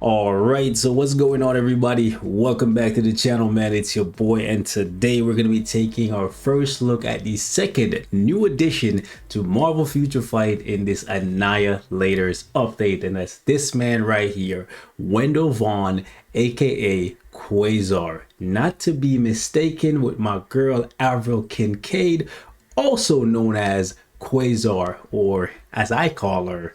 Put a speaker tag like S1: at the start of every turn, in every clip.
S1: All right, so what's going on, everybody? Welcome back to the channel, man. It's your boy, and today we're going to be taking our first look at the second new addition to Marvel Future Fight in this Annihilators update, and that's this man right here, Wendell Vaughn, aka Quasar, not to be mistaken with my girl Avril Kincaid, also known as Quasar, or as I call her,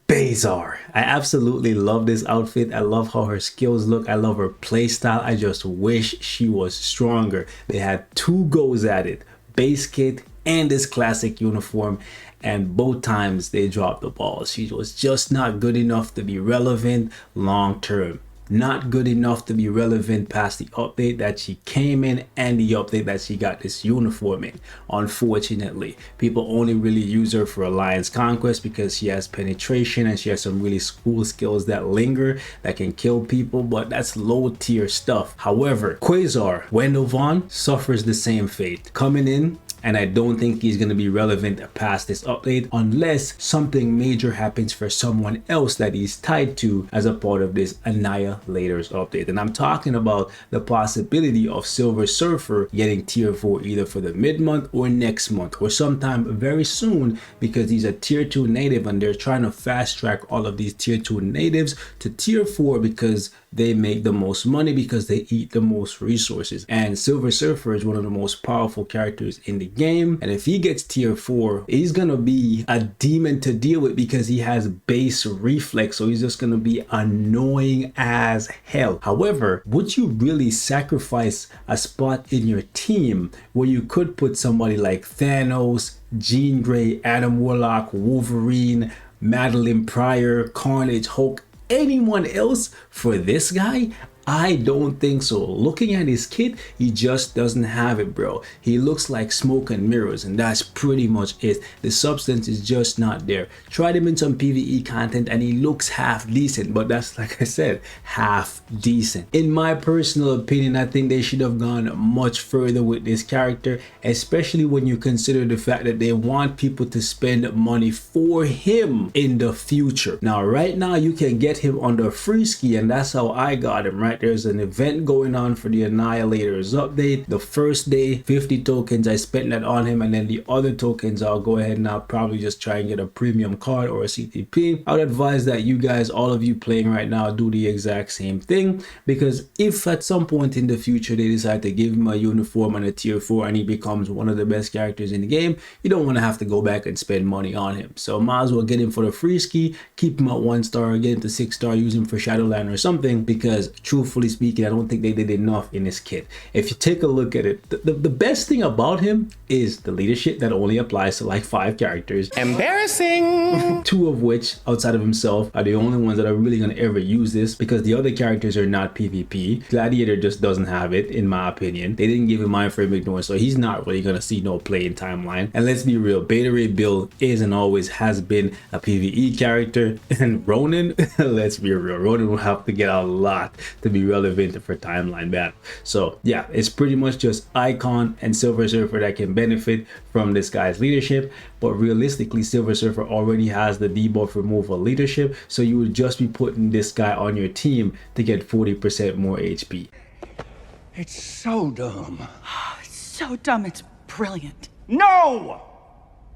S1: Bazar. I absolutely love this outfit. I love how her skills look. I love her playstyle. I just wish she was stronger. They had two goes at it, base kit and this classic uniform, and both times they dropped the ball. She was just not good enough to be relevant long term. Not good enough to be relevant past the update that she came in and the update that she got this uniform in. Unfortunately, people only really use her for Alliance Conquest because she has penetration and she has some really cool skills that linger that can kill people, but that's low tier stuff. However, Quasar, Wendell Vaughn, suffers the same fate. Coming in, and I don't think he's going to be relevant past this update unless something major happens for someone else that he's tied to as a part of this Annihilators update. And I'm talking about the possibility of Silver Surfer getting tier 4 either for the mid-month or next month or sometime very soon, because he's a tier 2 native and they're trying to fast track all of these tier 2 natives to tier 4 because they make the most money, because they eat the most resources. And Silver Surfer is one of the most powerful characters in the game, and if he gets tier 4, he's gonna be a demon to deal with because he has base reflex, so he's just gonna be annoying as hell. However, would you really sacrifice a spot in your team where you could put somebody like Thanos, Jean Grey, Adam Warlock, Wolverine, Madeline Pryor, Carnage, Hulk, anyone else for this guy? I don't think so. Looking at his kit, he just doesn't have it, bro. He looks like smoke and mirrors, and that's pretty much it. The substance is just not there. Tried him in some PvE content and he looks half decent, but that's, like I said, half decent. In my personal opinion, I think they should have gone much further with this character, especially when you consider the fact that they want people to spend money for him in the future. Now, right now, you can get him on the free ski, and that's how I got him, right? There's an event going on for the Annihilators update. The first day, 50 tokens, I spent that on him, and then the other tokens I'll go ahead and I'll probably just try and get a premium card or a CTP. I would advise that you guys, all of you playing right now, do the exact same thing, because if at some point in the future they decide to give him a uniform and a tier 4 and he becomes one of the best characters in the game, you don't want to have to go back and spend money on him. So might as well get him for the free ski, keep him at 1 star, get him to 6 star, use him for Shadowland or something, because truthfully speaking, I don't think they did enough in this kit. If you take a look at it, the best thing about him is the leadership that only applies to like 5 characters.
S2: Embarrassing!
S1: 2 of which, outside of himself, are the only ones that are really going to ever use this, because the other characters are not PvP. Gladiator just doesn't have it, in my opinion. They didn't give him Mindframe Ignore, so he's not really going to see no play in timeline. And let's be real, Beta Ray Bill is and always has been a PvE character, and Ronin, let's be real, Ronin will have to get a lot to be relevant for timeline battle. So yeah, it's pretty much just Icon and Silver Surfer that can benefit from this guy's leadership, but realistically Silver Surfer already has the debuff removal leadership, so you would just be putting this guy on your team to get 40% more HP.
S2: It's so dumb.
S3: It's so dumb, it's brilliant.
S2: No!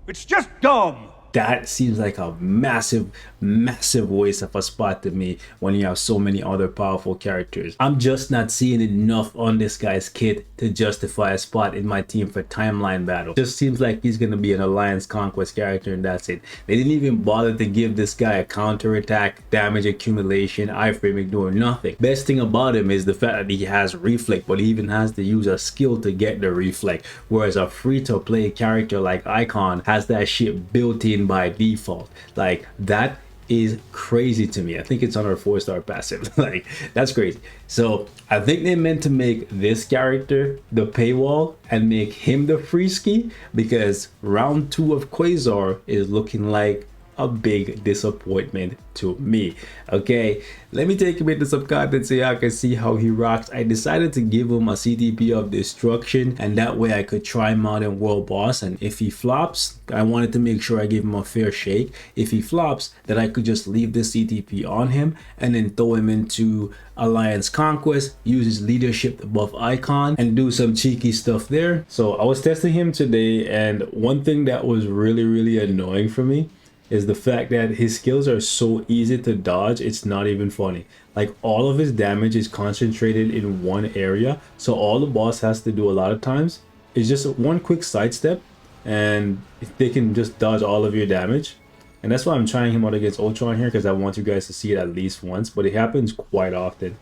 S2: It's just dumb!
S1: That seems like a massive waste of a spot to me when you have so many other powerful characters. I'm just not seeing enough on this guy's kit to justify a spot in my team for timeline battle. Just seems like he's gonna be an Alliance Conquest character and that's it. They didn't even bother to give this guy a counter attack, damage accumulation, iframe ignore, nothing. Best thing about him is the fact that he has reflect, but he even has to use a skill to get the reflect, whereas a free-to-play character like Icon has that shit built in by default. Like, that is crazy to me. I think it's on our 4-star passive. Like, that's crazy. So I think they meant to make this character the paywall and make him the free ski, because round 2 of Quasar is looking like a big disappointment to me. Okay, let me take him into some content so y'all can see how he rocks. I decided to give him a CTP of destruction, and that way I could try him out in world boss, and if he flops, I wanted to make sure I give him a fair shake. If he flops, that I could just leave the CTP on him and then throw him into Alliance Conquest, use his leadership buff icon, and do some cheeky stuff there. So I was testing him today, and one thing that was really annoying for me is the fact that his skills are so easy to dodge. It's not even funny. Like, all of his damage is concentrated in one area, so all the boss has to do a lot of times is just one quick sidestep and they can just dodge all of your damage. And that's why I'm trying him out against Ultron here, because I want you guys to see it at least once, but it happens quite often.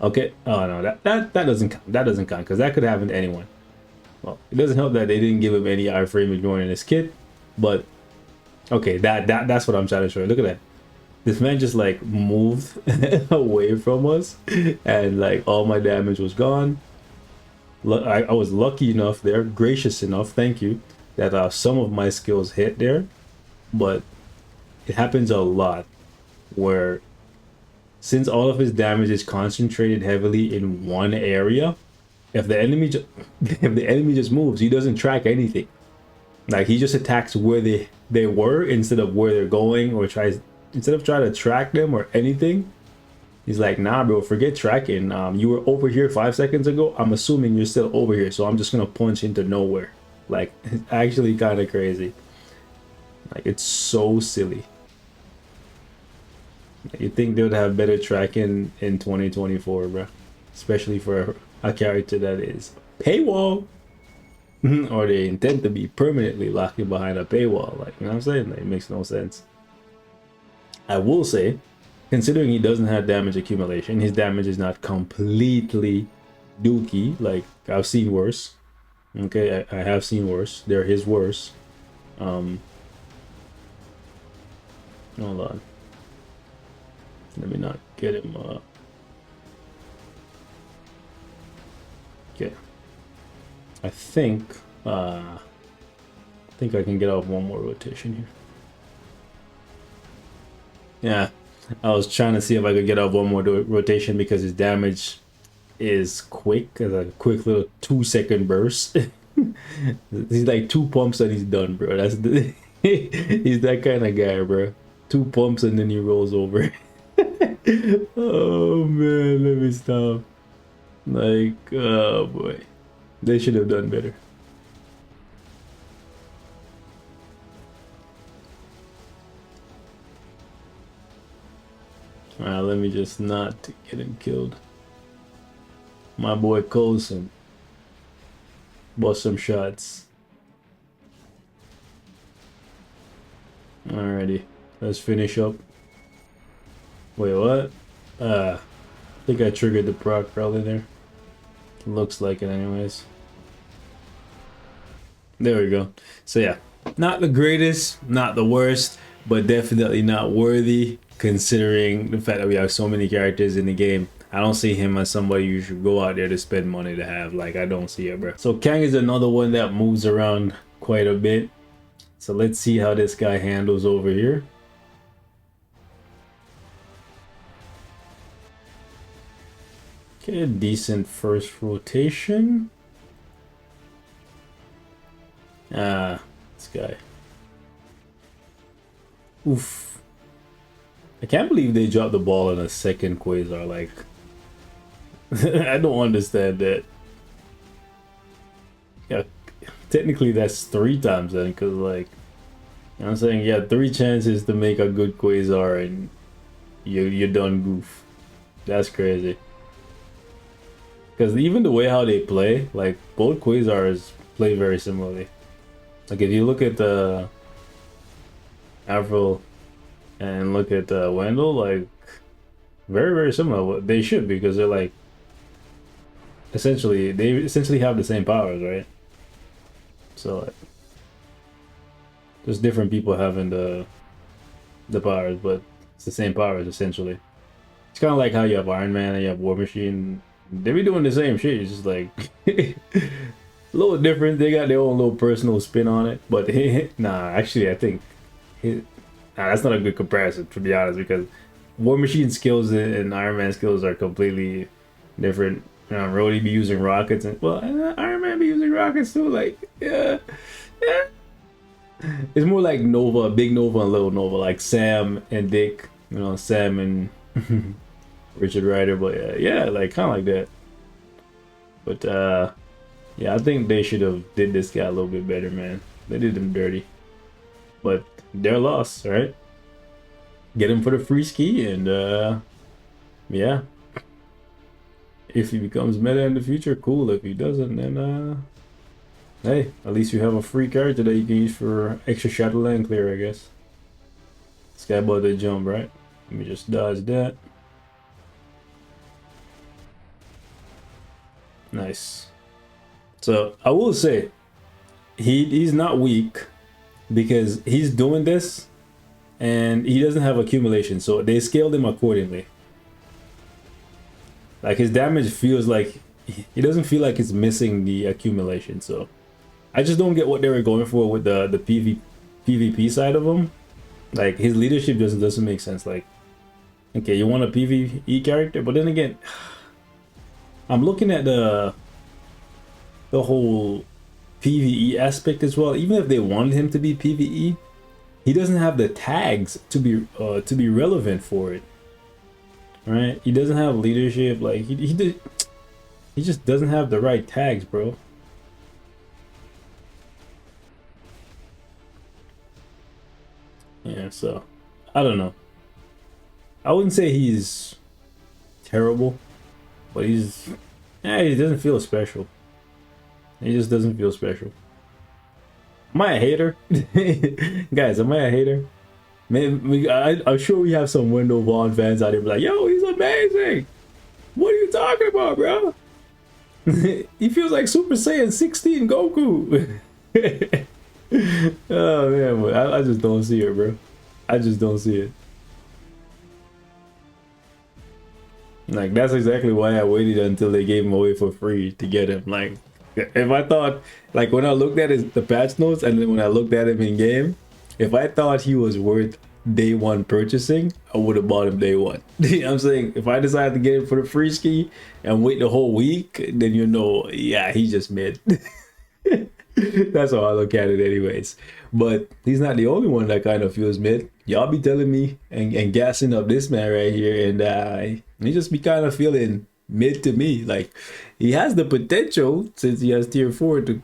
S1: Okay, oh no, that doesn't count. That doesn't count, because that could happen to anyone. Well, it doesn't help that they didn't give him any iframe ignoring his kit, but okay, that's what I'm trying to show you. Look at that. This man just like moved away from us, and like all my damage was gone. I was lucky enough there, gracious enough, thank you, that some of my skills hit there. But it happens a lot where, since all of his damage is concentrated heavily in one area, if the enemy just moves, he doesn't track anything. Like, he just attacks where they were instead of where they're going, or instead of trying to track them or anything. He's like, nah bro, forget tracking. You were over here 5 seconds ago, I'm assuming you're still over here, so I'm just gonna punch into nowhere. Like, it's actually kind of crazy. Like, it's so silly. You think they would have better tracking in 2024, bro? Especially for a character that is paywall, or they intend to be permanently locked behind a paywall. Like, you know what I'm saying? Like, it makes no sense. I will say, considering he doesn't have damage accumulation, his damage is not completely dookie. Like, I've seen worse. Okay, I have seen worse. They're his worse. Hold on. Let me not get him. Okay. I think I can get off one more rotation here. Yeah, I was trying to see if I could get off one more rotation because his damage is quick, as a quick little 2-second burst. He's like 2 pumps and he's done, bro. That's the he's that kind of guy, bro. 2 pumps and then he rolls over. Oh man, let me stop. Like, oh boy, they should have done better. Alright, let me just not get him killed. My boy Coulson, bust some shots. Alrighty, let's finish up. Wait, what? I think I triggered the proc probably there. Looks like it anyways. There we go. So yeah, not the greatest, not the worst, but definitely not worthy considering the fact that we have so many characters in the game. I don't see him as somebody you should go out there to spend money to have. Like, I don't see it, bro. So Kang is another one that moves around quite a bit. So let's see how this guy handles over here. Okay, a decent first rotation. This guy. Oof. I can't believe they dropped the ball on a second Quasar. Like, I don't understand that. Yeah, technically that's 3 times then, because like, you know what I'm saying, you had 3 chances to make a good Quasar and you done goof. That's crazy. Because even the way how they play, like, both Quasars play very similarly. Like, if you look at the Avril and look at Wendell, like, very similar. They should, because they're like, they essentially have the same powers, right? So like, there's different people having the powers, but it's the same powers essentially. It's kind of like how you have Iron Man and you have War Machine. They be doing the same shit. It's just like a little different. They got their own little personal spin on it. But nah, actually, I think That's not a good comparison, to be honest, because War Machine skills and Iron Man skills are completely different. Rhodey be using rockets, and well, Iron Man be using rockets too. Like, yeah. It's more like Nova, Big Nova and Little Nova, like Sam and Dick. Sam and Richard Rider. But yeah, like kind of like that. But yeah, I think they should have did this guy a little bit better, man. They did him dirty. But their loss, right? Get him for the free ski, and yeah. If he becomes meta in the future, cool. If he doesn't, then hey, at least you have a free character that you can use for extra Shadowland clear, I guess. This guy about to jump, right? Let me just dodge that. Nice. So I will say, he's not weak because he's doing this, and he doesn't have accumulation, so they scaled him accordingly. Like his damage feels like he doesn't feel like it's missing the accumulation. So I just don't get what they were going for with the PvP side of him. Like his leadership doesn't make sense. Like, okay, you want a PvE character, but then again, I'm looking at the whole PvE aspect as well. Even if they wanted him to be PvE, he doesn't have the tags to be relevant for it. Right? He doesn't have leadership. Like he just doesn't have the right tags, bro. Yeah, so I don't know. I wouldn't say he's terrible, but he doesn't feel special. He just doesn't feel special. Am I a hater? Guys, am I a hater? Man, I'm sure we have some Wendell Vaughn fans out there be like, yo, he's amazing. What are you talking about, bro? He feels like Super Saiyan 16 Goku. Oh, man, but I just don't see it, bro. I just don't see it. Like, that's exactly why I waited until they gave him away for free to get him. Like, if I thought, like, when I looked at the patch notes and then when I looked at him in game, if I thought he was worth day one purchasing, I would have bought him day one. You know what I'm saying? If I decided to get him for the free ski and wait the whole week, then yeah, he just mid. That's how I look at it anyways. But he's not the only one that kind of feels mid. Y'all be telling me and gassing up this man right here, and he just be kind of feeling mid to me. Like, he has the potential, since he has tier 4, to,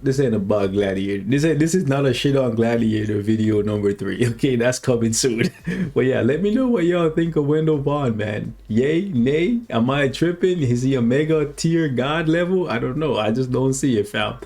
S1: this ain't about Gladiator. This is not a shit on Gladiator video number 3. Okay, that's coming soon. But yeah, let me know what y'all think of Wendell Vaughn, man. Yay, nay, am I tripping? Is he a mega tier god level? I don't know. I just don't see it, fam.